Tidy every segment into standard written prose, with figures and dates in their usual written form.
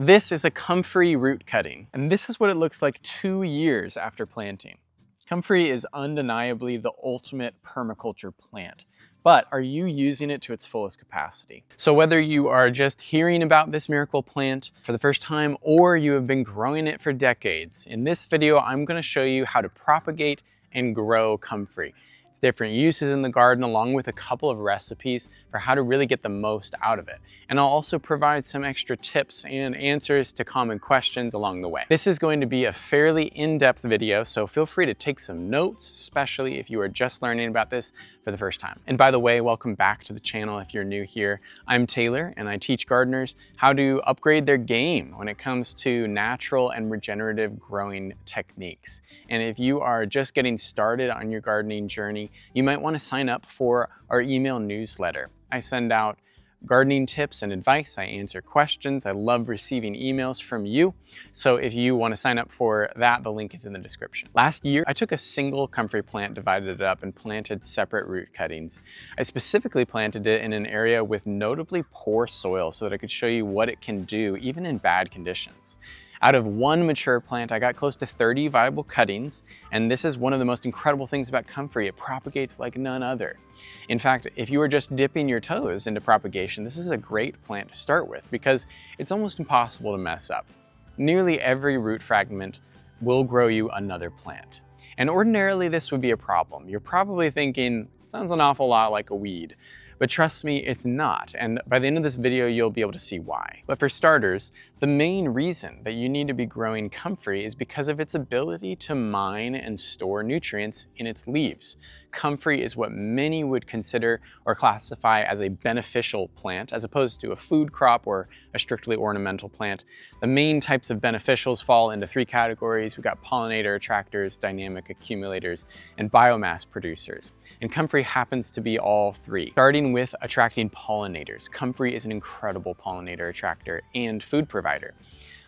This is a Comfrey root cutting, and this is what it looks like 2 years after planting. Comfrey is undeniably the ultimate permaculture plant, but are you using it to its fullest capacity? So whether you are just hearing about this miracle plant for the first time or you have been growing it for decades, in this video I'm going to show you how to propagate and grow Comfrey. Its different uses in the garden, along with a couple of recipes for how to really get the most out of it. And I'll also provide some extra tips and answers to common questions along the way. This is going to be a fairly in-depth video, so feel free to take some notes, especially if you are just learning about this for the first time. And by the way, welcome back to the channel if you're new here. I'm Taylor, and I teach gardeners how to upgrade their game when it comes to natural and regenerative growing techniques. And if you are just getting started on your gardening journey, you might want to sign up for our email newsletter. I send out gardening tips and advice. I answer questions. I love receiving emails from you. So if you want to sign up for that, the link is in the description. Last year, I took a single Comfrey plant, divided it up, and planted separate root cuttings. I specifically planted it in an area with notably poor soil so that I could show you what it can do even in bad conditions. Out of one mature plant, I got close to 30 viable cuttings, and this is one of the most incredible things about Comfrey. It propagates like none other. In fact, if you are just dipping your toes into propagation, this is a great plant to start with because it's almost impossible to mess up. Nearly every root fragment will grow you another plant. And ordinarily this would be a problem. You're probably thinking, sounds an awful lot like a weed. But trust me, it's not, and by the end of this video, you'll be able to see why. But for starters, the main reason that you need to be growing Comfrey is because of its ability to mine and store nutrients in its leaves. Comfrey is what many would consider or classify as a beneficial plant, as opposed to a food crop or a strictly ornamental plant. The main types of beneficials fall into 3 categories. We've got pollinator attractors, dynamic accumulators, and biomass producers. And Comfrey happens to be all 3. Starting with attracting pollinators, Comfrey is an incredible pollinator attractor and food provider,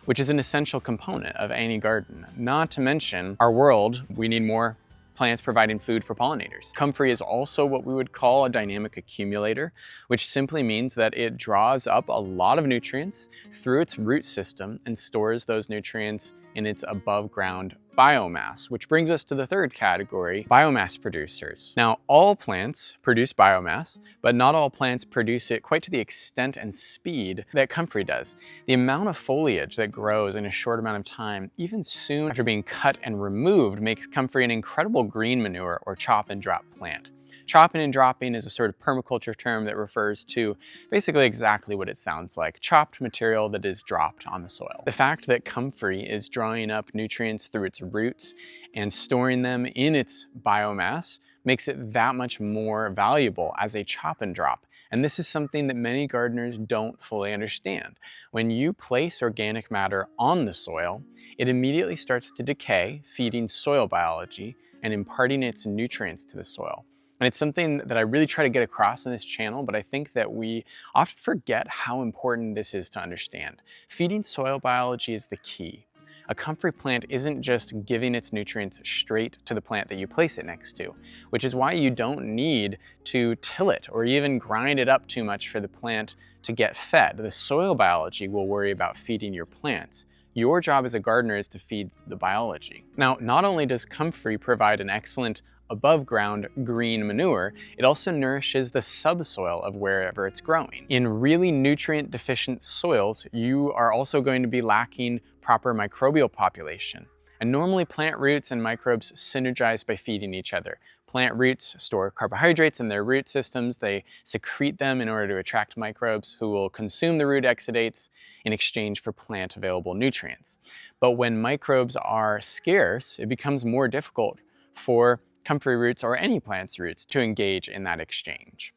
which is an essential component of any garden. Not to mention, our world, we need more plants providing food for pollinators. Comfrey is also what we would call a dynamic accumulator, which simply means that it draws up a lot of nutrients through its root system and stores those nutrients in its above ground biomass, which brings us to the 3rd category, biomass producers. Now, all plants produce biomass, but not all plants produce it quite to the extent and speed that Comfrey does. The amount of foliage that grows in a short amount of time, even soon after being cut and removed, makes Comfrey an incredible green manure or chop and drop plant. Chopping and dropping is a sort of permaculture term that refers to basically exactly what it sounds like, chopped material that is dropped on the soil. The fact that Comfrey is drawing up nutrients through its roots and storing them in its biomass makes it that much more valuable as a chop and drop. And this is something that many gardeners don't fully understand. When you place organic matter on the soil, it immediately starts to decay, feeding soil biology and imparting its nutrients to the soil. And it's something that I really try to get across in this channel, but I think that we often forget how important this is to understand. Feeding soil biology is the key. A Comfrey plant isn't just giving its nutrients straight to the plant that you place it next to, which is why you don't need to till it or even grind it up too much for the plant to get fed. The soil biology will worry about feeding your plants. Your job as a gardener is to feed the biology. Now, not only does Comfrey provide an excellent above ground green manure, it also nourishes the subsoil of wherever it's growing. In really nutrient deficient soils, you are also going to be lacking proper microbial population. And normally plant roots and microbes synergize by feeding each other. Plant roots store carbohydrates in their root systems. They secrete them in order to attract microbes who will consume the root exudates in exchange for plant available nutrients. But when microbes are scarce, it becomes more difficult for Comfrey roots or any plant's roots to engage in that exchange.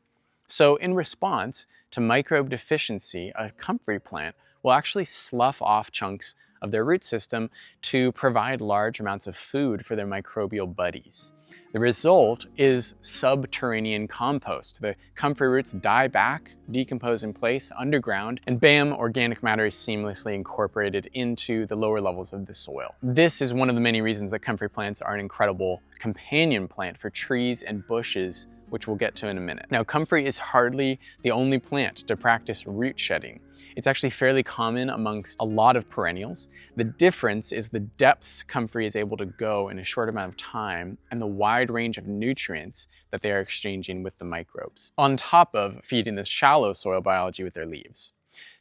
So in response to microbe deficiency, a Comfrey plant will actually slough off chunks of their root system to provide large amounts of food for their microbial buddies. The result is subterranean compost. The Comfrey roots die back, decompose in place underground, and bam, organic matter is seamlessly incorporated into the lower levels of the soil. This is one of the many reasons that Comfrey plants are an incredible companion plant for trees and bushes, which we'll get to in a minute. Now, Comfrey is hardly the only plant to practice root shedding. It's actually fairly common amongst a lot of perennials. The difference is the depths comfrey is able to go in a short amount of time and the wide range of nutrients that they are exchanging with the microbes, on top of feeding the shallow soil biology with their leaves.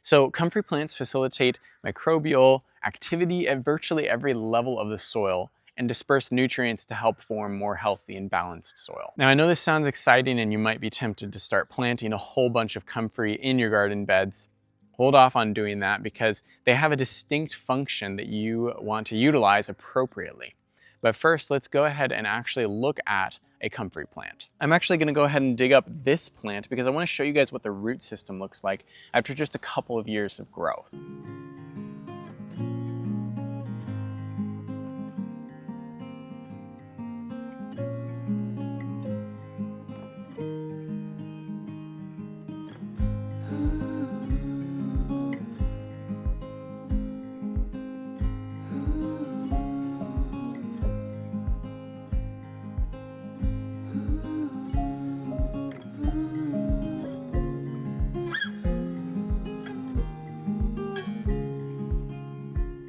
So comfrey plants facilitate microbial activity at virtually every level of the soil and disperse nutrients to help form more healthy and balanced soil. Now, I know this sounds exciting and you might be tempted to start planting a whole bunch of comfrey in your garden beds. Hold off on doing that because they have a distinct function that you want to utilize appropriately. But first, let's go ahead and actually look at a comfrey plant. I'm actually going to go ahead and dig up this plant because I want to show you guys what the root system looks like after just a couple of years of growth.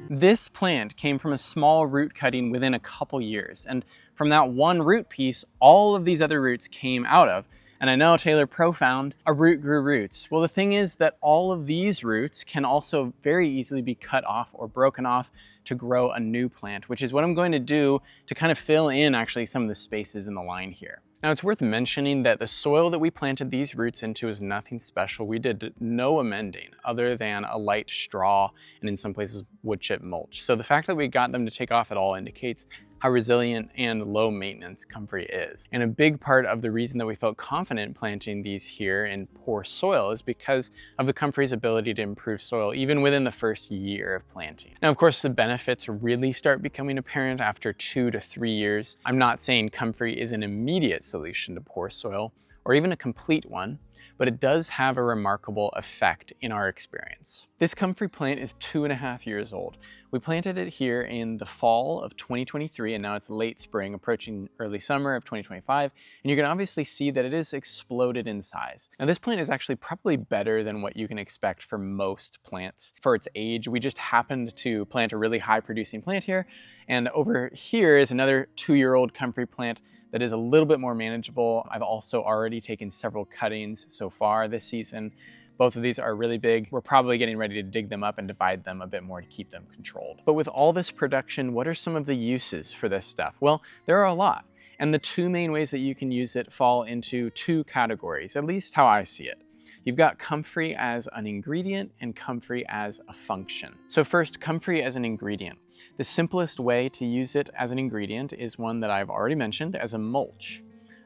This plant came from a small root cutting within a couple years, and from that one root piece, all of these other roots came out of. And I know, Taylor, profound, a root grew roots. Well, the thing is that all of these roots can also very easily be cut off or broken off to grow a new plant, which is what I'm going to do to kind of fill in actually some of the spaces in the line here. Now, it's worth mentioning that the soil that we planted these roots into is nothing special. We did no amending other than a light straw and in some places wood chip mulch. So the fact that we got them to take off at all indicates how resilient and low maintenance comfrey is. And a big part of the reason that we felt confident planting these here in poor soil is because of the comfrey's ability to improve soil even within the first year of planting. Now, of course, the benefits really start becoming apparent after 2 to 3 years. I'm not saying comfrey is an immediate solution to poor soil or even a complete one, but it does have a remarkable effect in our experience. This comfrey plant is 2.5 years old. We planted it here in the fall of 2023, and now it's late spring, approaching early summer of 2025, and you can obviously see that it has exploded in size. Now, this plant is actually probably better than what you can expect for most plants for its age. We just happened to plant a really high producing plant here, and over here is another 2-year-old comfrey plant that is a little bit more manageable. I've also already taken several cuttings so far this season. Both of these are really big. We're probably getting ready to dig them up and divide them a bit more to keep them controlled. But with all this production, what are some of the uses for this stuff? Well, there are a lot. And the 2 main ways that you can use it fall into 2 categories, at least how I see it. You've got comfrey as an ingredient and comfrey as a function. So first, comfrey as an ingredient. The simplest way to use it as an ingredient is one that I've already mentioned, as a mulch.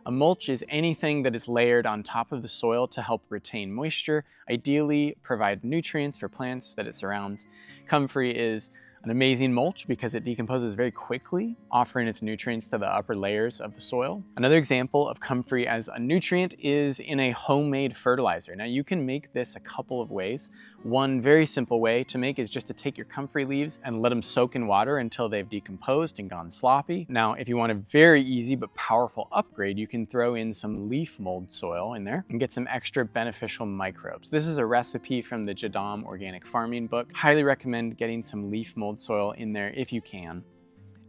A mulch is anything that is layered on top of the soil to help retain moisture, ideally provide nutrients for plants that it surrounds. Comfrey is an amazing mulch because it decomposes very quickly, offering its nutrients to the upper layers of the soil. Another example of comfrey as a nutrient is in a homemade fertilizer. Now, you can make this a couple of ways. One very simple way to make is just to take your comfrey leaves and let them soak in water until they've decomposed and gone sloppy. Now, if you want a very easy but powerful upgrade, you can throw in some leaf mold soil in there and get some extra beneficial microbes. This is a recipe from the Jadam Organic Farming book. Highly recommend getting some leaf mold soil in there if you can.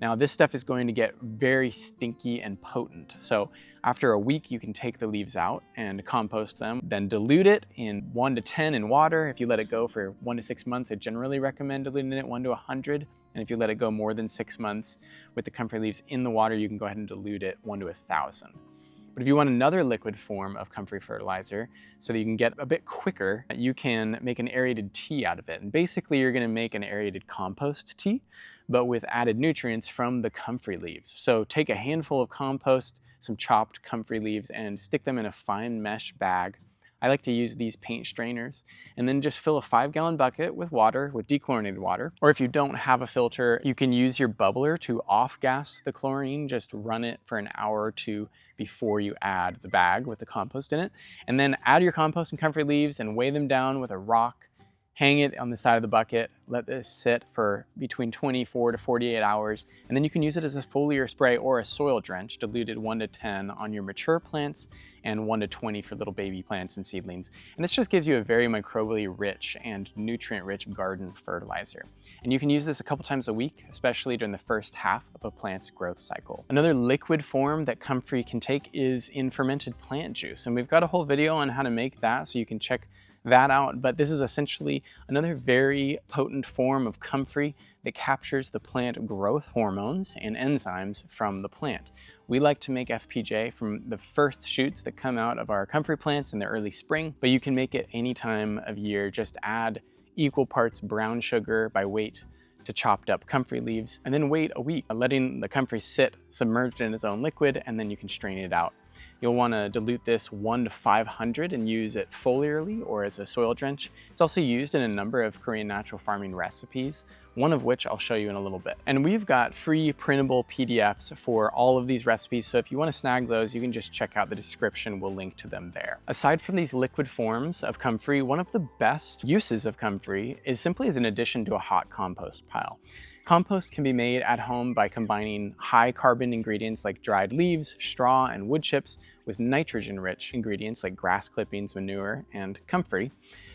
Now, this stuff is going to get very stinky and potent. So after a week, you can take the leaves out and compost them, then dilute it in 1 to 10 in water. If you let it go for 1 to 6 months, I generally recommend diluting it 1 to 100. And if you let it go more than 6 months with the comfrey leaves in the water, you can go ahead and dilute it 1 to 1,000. But if you want another liquid form of comfrey fertilizer so that you can get a bit quicker, you can make an aerated tea out of it. And basically you're going to make an aerated compost tea, but with added nutrients from the comfrey leaves. So take a handful of compost, some chopped comfrey leaves, and stick them in a fine mesh bag. I like to use these paint strainers, and then just fill a 5-gallon bucket with water, with dechlorinated water. Or if you don't have a filter, you can use your bubbler to off-gas the chlorine. Just run it for an hour or 2 before you add the bag with the compost in it. And then add your compost and comfrey leaves and weigh them down with a rock hang it on the side of the bucket, let this sit for between 24 to 48 hours, and then you can use it as a foliar spray or a soil drench, diluted 1 to 10 on your mature plants and 1 to 20 for little baby plants and seedlings. And this just gives you a very microbially rich and nutrient-rich garden fertilizer. And you can use this a couple times a week, especially during the first half of a plant's growth cycle. Another liquid form that Comfrey can take is in fermented plant juice. And we've got a whole video on how to make that, so you can check that out. But this is essentially another very potent form of Comfrey that captures the plant growth hormones and enzymes from the plant. We like to make FPJ from the first shoots that come out of our Comfrey plants in the early spring, but you can make it any time of year. Just add equal parts brown sugar by weight to chopped up Comfrey leaves, and then wait a week, letting the Comfrey sit submerged in its own liquid, and then you can strain it out. You'll want to dilute this 1 to 500 and use it foliarly or as a soil drench. It's also used in a number of Korean natural farming recipes, one of which I'll show you in a little bit. And we've got free printable PDFs for all of these recipes, so if you want to snag those, you can just check out the description. We'll link to them there. Aside from these liquid forms of Comfrey, one of the best uses of Comfrey is simply as an addition to a hot compost pile. Compost can be made at home by combining high carbon ingredients like dried leaves, straw, and wood chips with nitrogen-rich ingredients like grass clippings, manure, and Comfrey.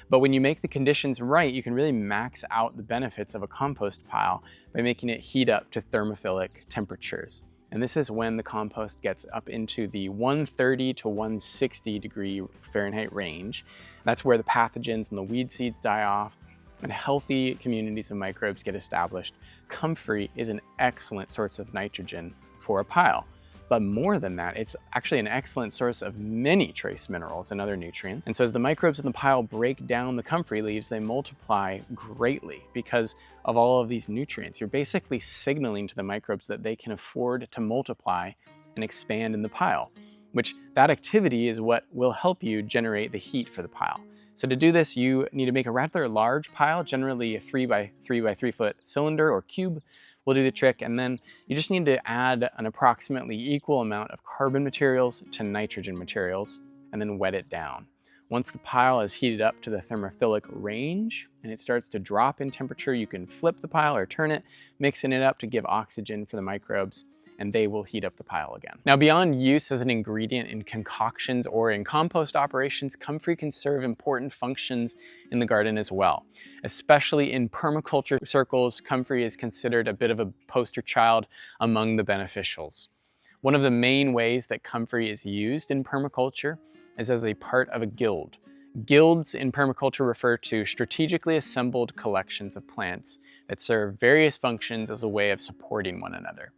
But when you make the conditions right, you can really max out the benefits of a compost pile by making it heat up to thermophilic temperatures. And this is when the compost gets up into the 130 to 160 degree Fahrenheit range. That's where the pathogens and the weed seeds die off, and healthy communities of microbes get established. Comfrey is an excellent source of nitrogen for a pile. But more than that, it's actually an excellent source of many trace minerals and other nutrients. And so as the microbes in the pile break down the Comfrey leaves, they multiply greatly because of all of these nutrients. You're basically signaling to the microbes that they can afford to multiply and expand in the pile, which that activity is what will help you generate the heat for the pile. So to do this, you need to make a rather large pile, generally a 3 by 3 by 3 foot cylinder or cube will do the trick. And then you just need to add an approximately equal amount of carbon materials to nitrogen materials and then wet it down. Once the pile is heated up to the thermophilic range and it starts to drop in temperature, you can flip the pile or turn it, mixing it up to give oxygen for the microbes, and they will heat up the pile again. Now, beyond use as an ingredient in concoctions or in compost operations, Comfrey can serve important functions in the garden as well. Especially in permaculture circles, Comfrey is considered a bit of a poster child among the beneficials. One of the main ways that Comfrey is used in permaculture is as a part of a guild. Guilds in permaculture refer to strategically assembled collections of plants that serve various functions as a way of supporting one another.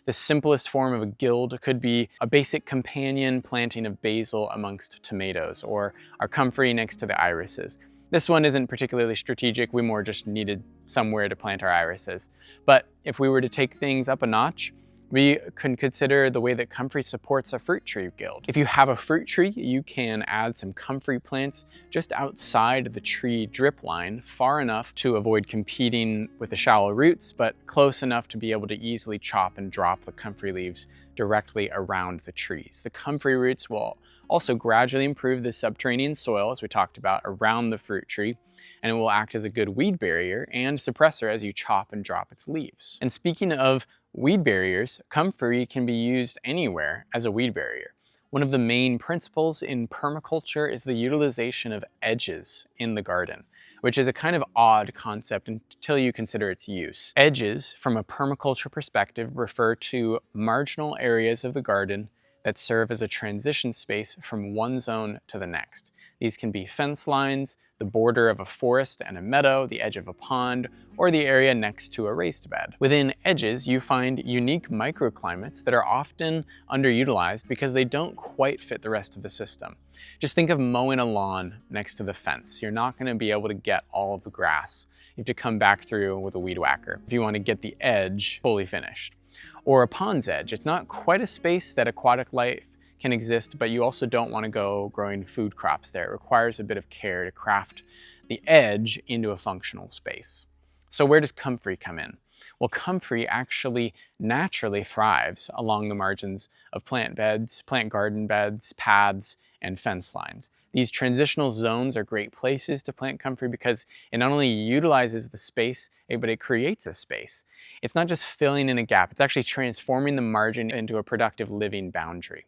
The simplest form of a guild could be a basic companion planting of basil amongst tomatoes, or our Comfrey next to the irises. This one isn't particularly strategic, we more just needed somewhere to plant our irises. But if we were to take things up a notch, we can consider the way that Comfrey supports a fruit tree guild. If you have a fruit tree, you can add some Comfrey plants just outside the tree drip line, far enough to avoid competing with the shallow roots, but close enough to be able to easily chop and drop the Comfrey leaves directly around the trees. The Comfrey roots will also gradually improve the subterranean soil, as we talked about, around the fruit tree, and it will act as a good weed barrier and suppressor as you chop and drop its leaves. And speaking of weed barriers, Comfrey can be used anywhere as a weed barrier. One of the main principles in permaculture is the utilization of edges in the garden, which is a kind of odd concept until you consider its use. Edges, from a permaculture perspective, refer to marginal areas of the garden that serve as a transition space from one zone to the next. These can be fence lines, the border of a forest and a meadow, the edge of a pond, or the area next to a raised bed. Within edges, you find unique microclimates that are often underutilized because they don't quite fit the rest of the system. Just think of mowing a lawn next to the fence. You're not going to be able to get all of the grass. You have to come back through with a weed whacker if you want to get the edge fully finished. Or a pond's edge. It's not quite a space that aquatic life can exist, but you also don't want to go growing food crops there. It requires a bit of care to craft the edge into a functional space. So where does Comfrey come in? Well, Comfrey actually naturally thrives along the margins of plant beds, plant garden beds, paths, and fence lines. These transitional zones are great places to plant comfrey because it not only utilizes the space, but it creates a space. It's not just filling in a gap, it's actually transforming the margin into a productive living boundary.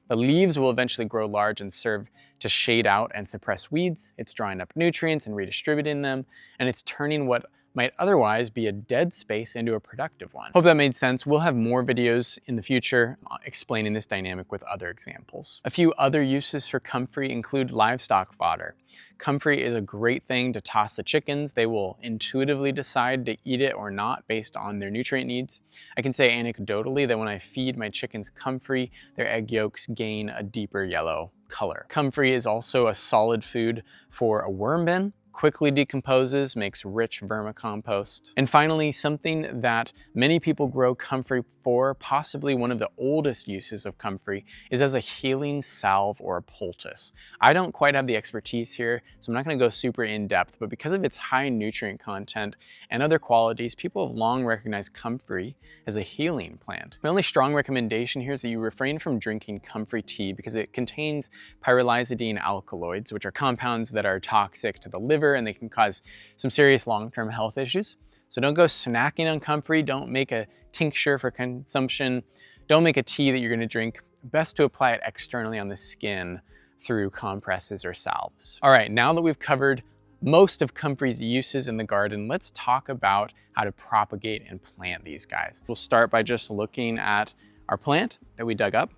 The leaves will eventually grow large and serve to shade out and suppress weeds. It's drawing up nutrients and redistributing them, and it's turning what might otherwise be a dead space into a productive one. Hope that made sense. We'll have more videos in the future explaining this dynamic with other examples. A few other uses for comfrey include livestock fodder. Comfrey is a great thing to toss the chickens. They will intuitively decide to eat it or not based on their nutrient needs. I can say anecdotally that when I feed my chickens comfrey, their egg yolks gain a deeper yellow color. Comfrey is also a solid food for a worm bin. Quickly decomposes, makes rich vermicompost. And finally, something that many people grow comfrey for, possibly one of the oldest uses of comfrey, is as a healing salve or a poultice. I don't quite have the expertise here, so I'm not going to go super in depth, but because of its high nutrient content and other qualities, people have long recognized comfrey as a healing plant. My only strong recommendation here is that you refrain from drinking comfrey tea because it contains pyrrolizidine alkaloids, which are compounds that are toxic to the liver and they can cause some serious long-term health issues. So don't go snacking on comfrey, don't make a tincture for consumption, don't make a tea that you're going to drink. Best to apply it externally on the skin through compresses or salves. All right, now that we've covered most of comfrey's uses in the garden, let's talk about how to propagate and plant these guys. We'll start by just looking at our plant that we dug up.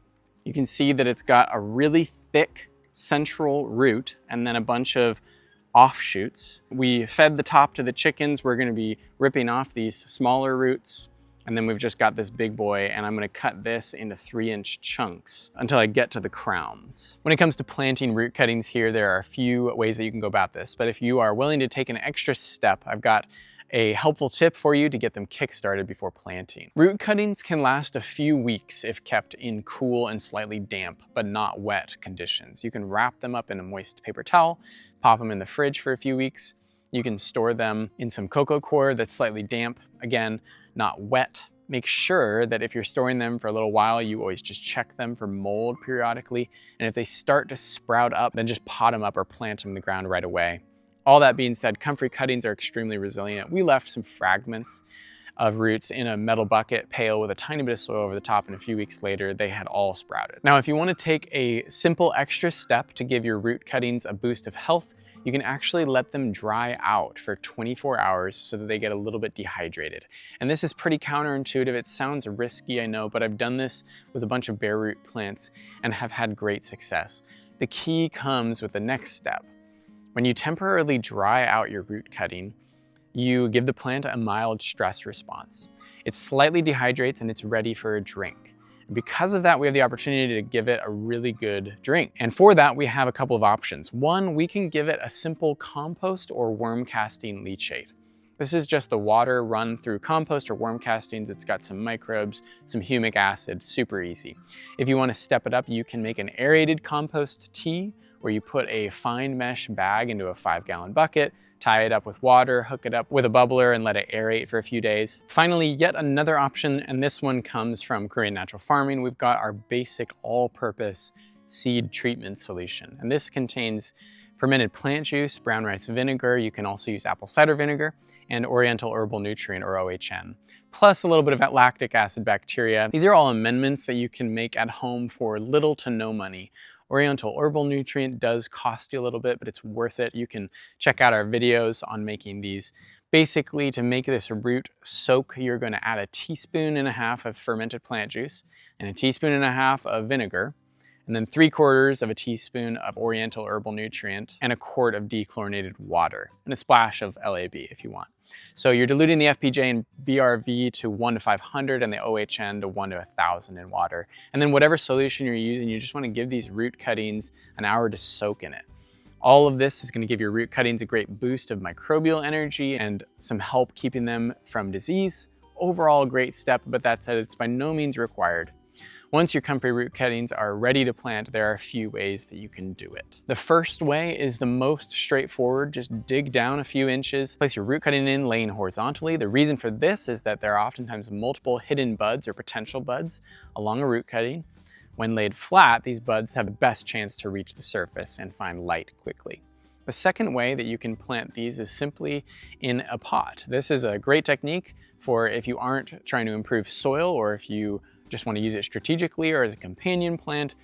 You can see that it's got a really thick central root and then a bunch of offshoots. We fed the top to the chickens. We're going to be ripping off these smaller roots, and then we've just got this big boy, and I'm going to cut this into 3-inch chunks until I get to the crowns. When it comes to planting root cuttings here, there are a few ways that you can go about this, but if you are willing to take an extra step, I've got a helpful tip for you to get them kick-started before planting. Root cuttings can last a few weeks if kept in cool and slightly damp, but not wet conditions. You can wrap them up in a moist paper towel, pop them in the fridge for a few weeks. You can store them in some cocoa coir that's slightly damp, again, not wet. Make sure that if you're storing them for a little while, you always just check them for mold periodically. And if they start to sprout up, then just pot them up or plant them in the ground right away. All that being said, comfrey cuttings are extremely resilient. We left some fragments of roots in a metal bucket pail with a tiny bit of soil over the top, and a few weeks later they had all sprouted. Now, if you want to take a simple extra step to give your root cuttings a boost of health, you can actually let them dry out for 24 hours so that they get a little bit dehydrated. And this is pretty counterintuitive. It sounds risky, I know, but I've done this with a bunch of bare root plants and have had great success. The key comes with the next step. When you temporarily dry out your root cutting, you give the plant a mild stress response. It slightly dehydrates and it's ready for a drink. And because of that, we have the opportunity to give it a really good drink. And for that, we have a couple of options. One, we can give it a simple compost or worm casting leachate. This is just the water run through compost or worm castings. It's got some microbes, some humic acid, super easy. If you want to step it up, you can make an aerated compost tea, where you put a fine mesh bag into a 5-gallon bucket, tie it up with water, hook it up with a bubbler, and let it aerate for a few days. Finally, yet another option, and this one comes from Korean Natural Farming. We've got our basic all-purpose seed treatment solution. And this contains fermented plant juice, brown rice vinegar. You can also use apple cider vinegar, and oriental herbal nutrient, or OHN, plus a little bit of lactic acid bacteria. These are all amendments that you can make at home for little to no money. Oriental herbal nutrient does cost you a little bit, but it's worth it. You can check out our videos on making these. Basically, to make this root soak, you're going to add 1.5 teaspoons of fermented plant juice and 1.5 teaspoons of vinegar, and then 3/4 teaspoon of oriental herbal nutrient and 1 quart of dechlorinated water, and a splash of LAB if you want. So you're diluting the FPJ and BRV to 1 to 500 and the OHN to 1 to 1,000 in water. And then whatever solution you're using, you just want to give these root cuttings an hour to soak in it. All of this is going to give your root cuttings a great boost of microbial energy and some help keeping them from disease. Overall, a great step, but that said, it's by no means required. Once your comfrey root cuttings are ready to plant, there are a few ways that you can do it. The first way is the most straightforward. Just dig down a few inches, place your root cutting in laying horizontally. The reason for this is that there are oftentimes multiple hidden buds or potential buds along a root cutting. When laid flat, these buds have the best chance to reach the surface and find light quickly. The second way that you can plant these is simply in a pot. This is a great technique for if you aren't trying to improve soil, or if you just want to use it strategically or as a companion plant,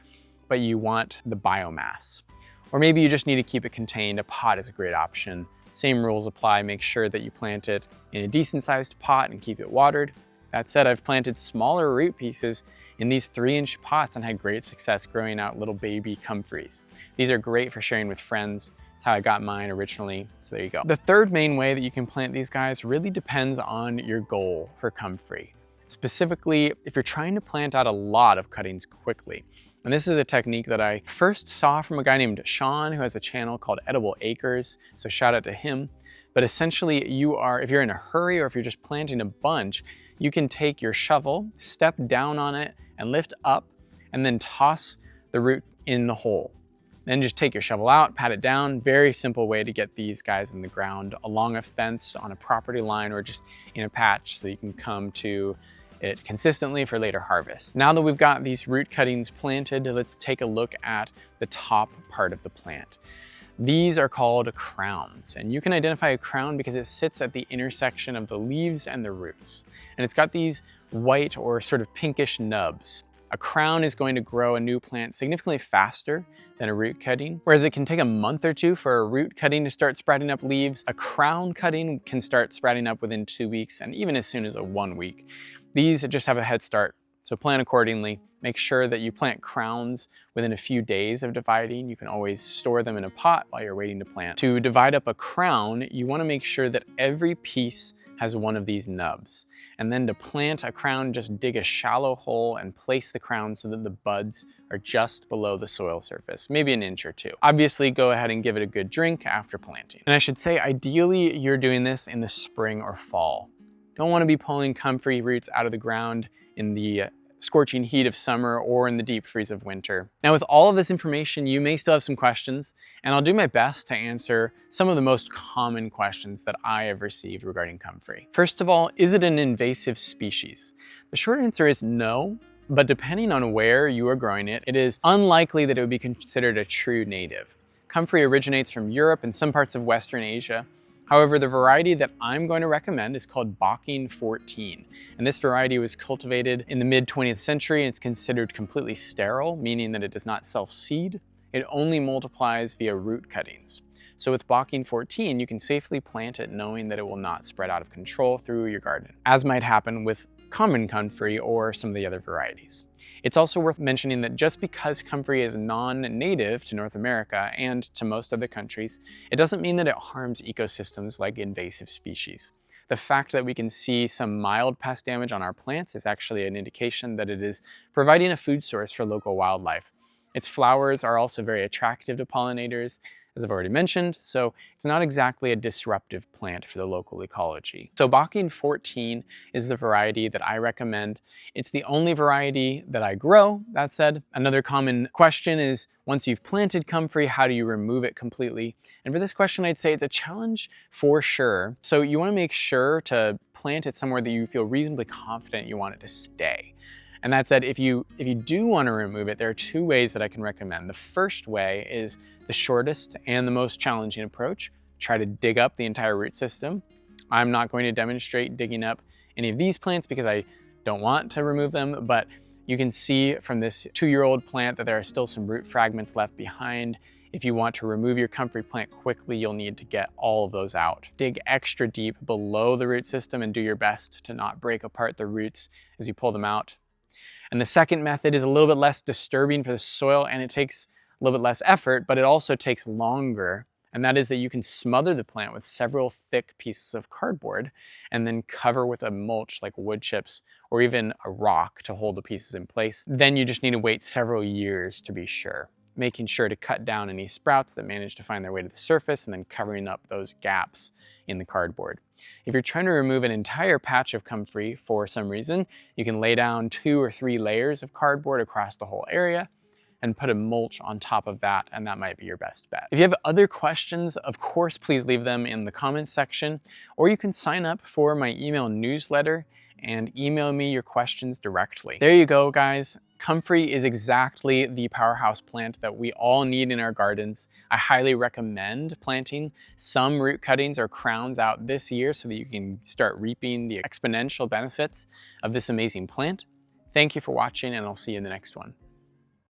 but you want the biomass. Or maybe you just need to keep it contained. A pot is a great option. Same rules apply. Make sure that you plant it in a decent sized pot and keep it watered. That said, I've planted smaller root pieces in these 3-inch pots and had great success growing out little baby comfreys. These are great for sharing with friends. That's how I got mine originally, so there you go. The third main way that you can plant these guys really depends on your goal for comfrey. Specifically, if you're trying to plant out a lot of cuttings quickly. And this is a technique that I first saw from a guy named Sean, who has a channel called Edible Acres, so shout out to him. But essentially, if you're in a hurry or if you're just planting a bunch, you can take your shovel, step down on it, and lift up, and then toss the root in the hole. Then just take your shovel out, pat it down. Very simple way to get these guys in the ground along a fence, on a property line, or just in a patch so you can come to it consistently for later harvest. Now that we've got these root cuttings planted, let's take a look at the top part of the plant. These are called crowns, and you can identify a crown because it sits at the intersection of the leaves and the roots. And it's got these white or sort of pinkish nubs. A crown is going to grow a new plant significantly faster than a root cutting. Whereas it can take a month or two for a root cutting to start sprouting up leaves, a crown cutting can start sprouting up within 2 weeks and even as soon as 1 week. These just have a head start, so plan accordingly. Make sure that you plant crowns within a few days of dividing. You can always store them in a pot while you're waiting to plant. To divide up a crown, you want to make sure that every piece has one of these nubs. And then to plant a crown, just dig a shallow hole and place the crown so that the buds are just below the soil surface, maybe 1 inch or 2. Obviously, go ahead and give it a good drink after planting. And I should say, ideally, you're doing this in the spring or fall. Don't want to be pulling comfrey roots out of the ground in the scorching heat of summer or in the deep freeze of winter. Now, with all of this information, you may still have some questions, and I'll do my best to answer some of the most common questions that I have received regarding comfrey. First of all, is it an invasive species? The short answer is no, but depending on where you are growing it, it is unlikely that it would be considered a true native. Comfrey originates from Europe and some parts of Western Asia. However, the variety that I'm going to recommend is called Bocking 14. And this variety was cultivated in the mid-20th century, and it's considered completely sterile, meaning that it does not self-seed. It only multiplies via root cuttings. So with Bocking 14, you can safely plant it knowing that it will not spread out of control through your garden, as might happen with common comfrey or some of the other varieties. It's also worth mentioning that just because comfrey is non-native to North America and to most other countries, it doesn't mean that it harms ecosystems like invasive species. The fact that we can see some mild pest damage on our plants is actually an indication that it is providing a food source for local wildlife. Its flowers are also very attractive to pollinators, as I've already mentioned, so it's not exactly a disruptive plant for the local ecology. So Bocking 14 is the variety that I recommend. It's the only variety that I grow. That said, another common question is, once you've planted comfrey, how do you remove it completely? And for this question, I'd say it's a challenge for sure. So you want to make sure to plant it somewhere that you feel reasonably confident you want it to stay. And that said, if you do want to remove it, there are 2 ways that I can recommend. The first way is the shortest and the most challenging approach. Try to dig up the entire root system. I'm not going to demonstrate digging up any of these plants because I don't want to remove them, but you can see from this 2-year-old plant that there are still some root fragments left behind. If you want to remove your comfrey plant quickly, you'll need to get all of those out. Dig extra deep below the root system and do your best to not break apart the roots as you pull them out. And the second method is a little bit less disturbing for the soil, and it takes a little bit less effort, but it also takes longer. And that is that you can smother the plant with several thick pieces of cardboard and then cover with a mulch like wood chips or even a rock to hold the pieces in place. Then you just need to wait several years to be sure, making sure to cut down any sprouts that manage to find their way to the surface and then covering up those gaps in the cardboard. If you're trying to remove an entire patch of comfrey for some reason, you can lay down 2 or 3 layers of cardboard across the whole area and put a mulch on top of that, and that might be your best bet. If you have other questions, of course, please leave them in the comments section, or you can sign up for my email newsletter and email me your questions directly. There you go, guys. Comfrey is exactly the powerhouse plant that we all need in our gardens. I highly recommend planting some root cuttings or crowns out this year so that you can start reaping the exponential benefits of this amazing plant. Thank you for watching, and I'll see you in the next one.